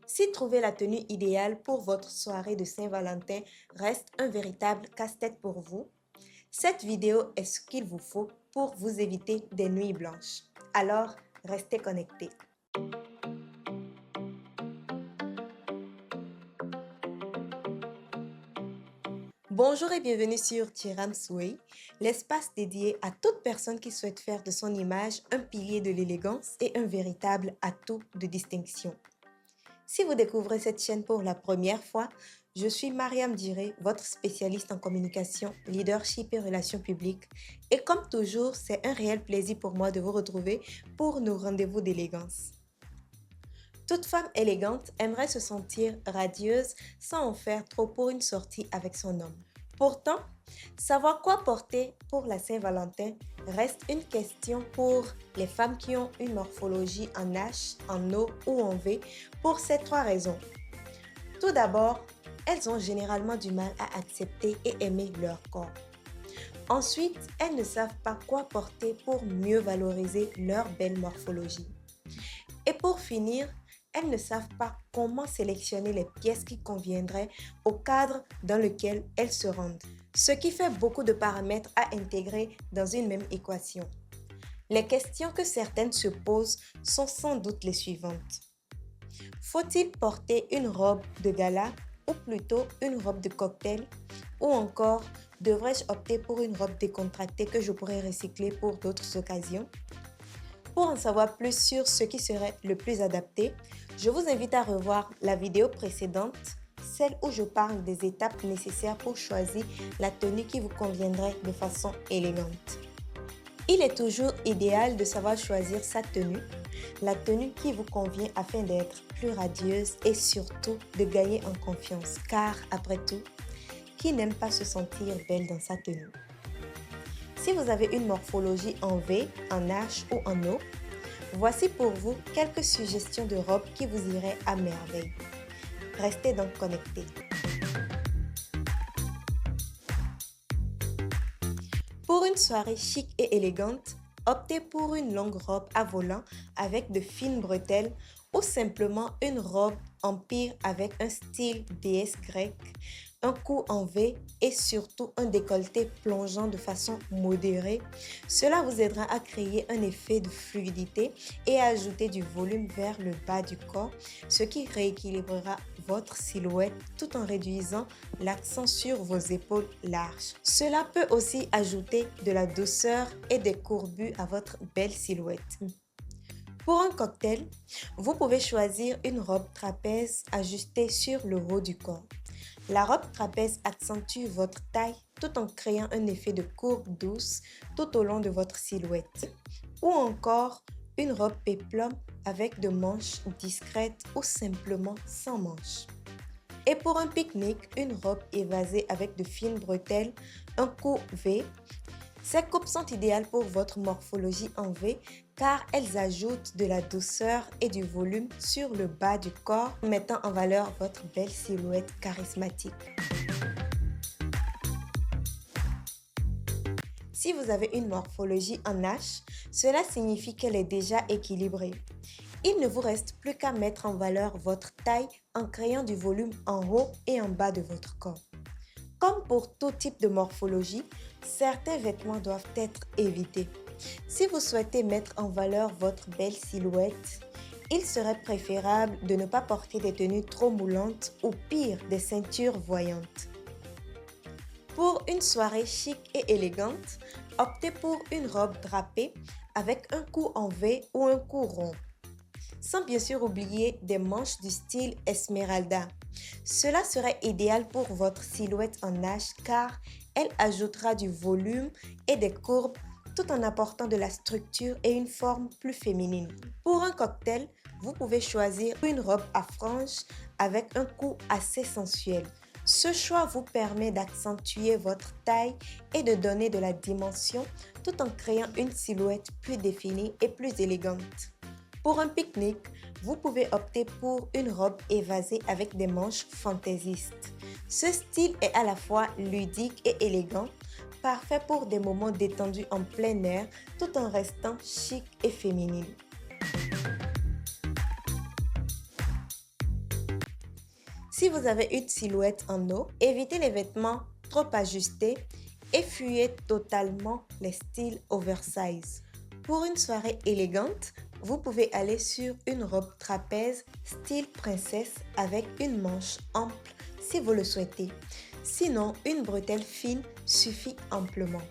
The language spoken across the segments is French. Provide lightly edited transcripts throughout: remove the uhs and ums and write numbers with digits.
Si trouver la tenue idéale pour votre soirée de Saint-Valentin reste un véritable casse-tête pour vous, cette vidéo est ce qu'il vous faut pour vous éviter des nuits blanches. Alors, restez connectés. Bonjour et bienvenue sur Tiramsui, l'espace dédié à toute personne qui souhaite faire de son image un pilier de l'élégance et un véritable atout de distinction. Si vous découvrez cette chaîne pour la première fois, je suis Mariam Diré, votre spécialiste en communication, leadership et relations publiques. Et comme toujours, c'est un réel plaisir pour moi de vous retrouver pour nos rendez-vous d'élégance. Toute femme élégante aimerait se sentir radieuse sans en faire trop pour une sortie avec son homme. Pourtant, savoir quoi porter pour la Saint-Valentin reste une question pour les femmes qui ont une morphologie en H, en O ou en V pour ces trois raisons. Tout d'abord, elles ont généralement du mal à accepter et aimer leur corps. Ensuite, elles ne savent pas quoi porter pour mieux valoriser leur belle morphologie. Et pour finir, elles ne savent pas comment sélectionner les pièces qui conviendraient au cadre dans lequel elles se rendent. Ce qui fait beaucoup de paramètres à intégrer dans une même équation. Les questions que certaines se posent sont sans doute les suivantes. Faut-il porter une robe de gala ou plutôt une robe de cocktail? Ou encore, devrais-je opter pour une robe décontractée que je pourrais recycler pour d'autres occasions? Pour en savoir plus sur ce qui serait le plus adapté, je vous invite à revoir la vidéo précédente, celle où je parle des étapes nécessaires pour choisir la tenue qui vous conviendrait de façon élégante. Il est toujours idéal de savoir choisir sa tenue, la tenue qui vous convient afin d'être plus radieuse et surtout de gagner en confiance, car après tout, qui n'aime pas se sentir belle dans sa tenue? Si vous avez une morphologie en V, en H ou en O, voici pour vous quelques suggestions de robes qui vous iraient à merveille. Restez donc connectés. Pour une soirée chic et élégante, optez pour une longue robe à volant avec de fines bretelles ou simplement une robe empire avec un style déesse grecque, un cou en V et surtout un décolleté plongeant de façon modérée. Cela vous aidera à créer un effet de fluidité et à ajouter du volume vers le bas du corps, ce qui rééquilibrera votre silhouette tout en réduisant l'accent sur vos épaules larges. Cela peut aussi ajouter de la douceur et des courbus à votre belle silhouette. Pour un cocktail, vous pouvez choisir une robe trapèze ajustée sur le haut du corps. La robe trapèze accentue votre taille tout en créant un effet de courbe douce tout au long de votre silhouette. Ou encore une robe péplum avec de manches discrètes ou simplement sans manches. Et pour un pique-nique, une robe évasée avec de fines bretelles, un cou V. Ces coupes sont idéales pour votre morphologie en V car elles ajoutent de la douceur et du volume sur le bas du corps, mettant en valeur votre belle silhouette charismatique. Si vous avez une morphologie en H, cela signifie qu'elle est déjà équilibrée. Il ne vous reste plus qu'à mettre en valeur votre taille en créant du volume en haut et en bas de votre corps. Comme pour tout type de morphologie, certains vêtements doivent être évités. Si vous souhaitez mettre en valeur votre belle silhouette, il serait préférable de ne pas porter des tenues trop moulantes ou pire, des ceintures voyantes. Pour une soirée chic et élégante, optez pour une robe drapée avec un cou en V ou un cou rond. Sans bien sûr oublier des manches du style Esmeralda. Cela serait idéal pour votre silhouette en H car elle ajoutera du volume et des courbes tout en apportant de la structure et une forme plus féminine. Pour un cocktail, vous pouvez choisir une robe à franges avec un cou assez sensuel. Ce choix vous permet d'accentuer votre taille et de donner de la dimension tout en créant une silhouette plus définie et plus élégante. Pour un pique-nique, vous pouvez opter pour une robe évasée avec des manches fantaisistes. Ce style est à la fois ludique et élégant, parfait pour des moments détendus en plein air tout en restant chic et féminine. Si vous avez une silhouette en haut, évitez les vêtements trop ajustés et fuyez totalement les styles oversize. Pour une soirée élégante, vous pouvez aller sur une robe trapèze style princesse avec une manche ample si vous le souhaitez. Sinon, une bretelle fine suffit amplement.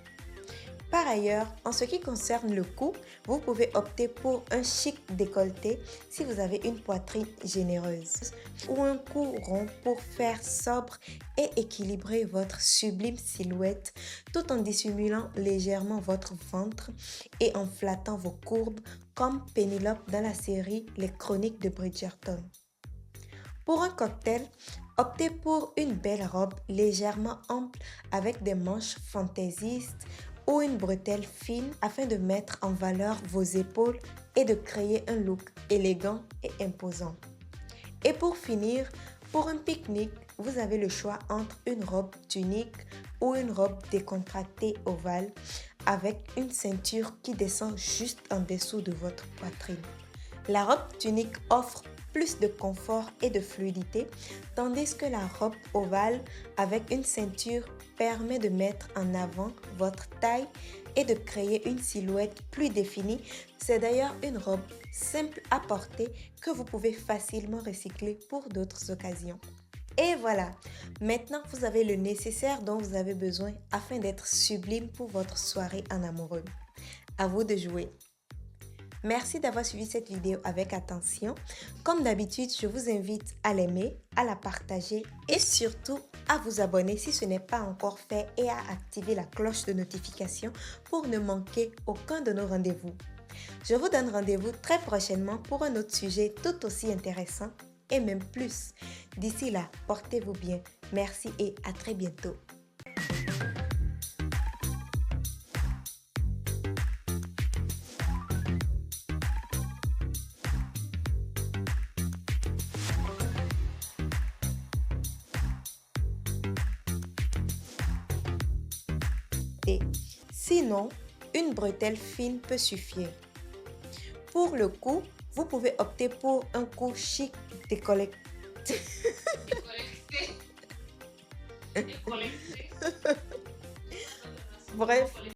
Par ailleurs, en ce qui concerne le cou, vous pouvez opter pour un chic décolleté si vous avez une poitrine généreuse ou un cou rond pour faire sobre et équilibrer votre sublime silhouette tout en dissimulant légèrement votre ventre et en flattant vos courbes comme Pénélope dans la série Les Chroniques de Bridgerton. Pour un cocktail, optez pour une belle robe légèrement ample avec des manches fantaisistes ou une bretelle fine afin de mettre en valeur vos épaules et de créer un look élégant et imposant. Et pour finir, pour un pique-nique, vous avez le choix entre une robe tunique ou une robe décontractée ovale avec une ceinture qui descend juste en dessous de votre poitrine. La robe tunique offre plus de confort et de fluidité, tandis que la robe ovale avec une ceinture permet de mettre en avant votre taille et de créer une silhouette plus définie. C'est d'ailleurs une robe simple à porter que vous pouvez facilement recycler pour d'autres occasions. Et voilà, maintenant vous avez le nécessaire dont vous avez besoin afin d'être sublime pour votre soirée en amoureux. À vous de jouer. Merci d'avoir suivi cette vidéo avec attention. Comme d'habitude, je vous invite à l'aimer, à la partager et surtout à vous abonner si ce n'est pas encore fait et à activer la cloche de notification pour ne manquer aucun de nos rendez-vous. Je vous donne rendez-vous très prochainement pour un autre sujet tout aussi intéressant et même plus. D'ici là, portez-vous bien. Merci et à très bientôt. Sinon, une bretelle fine peut suffire. Pour le cou, vous pouvez opter pour un cou chic décolleté. Bref.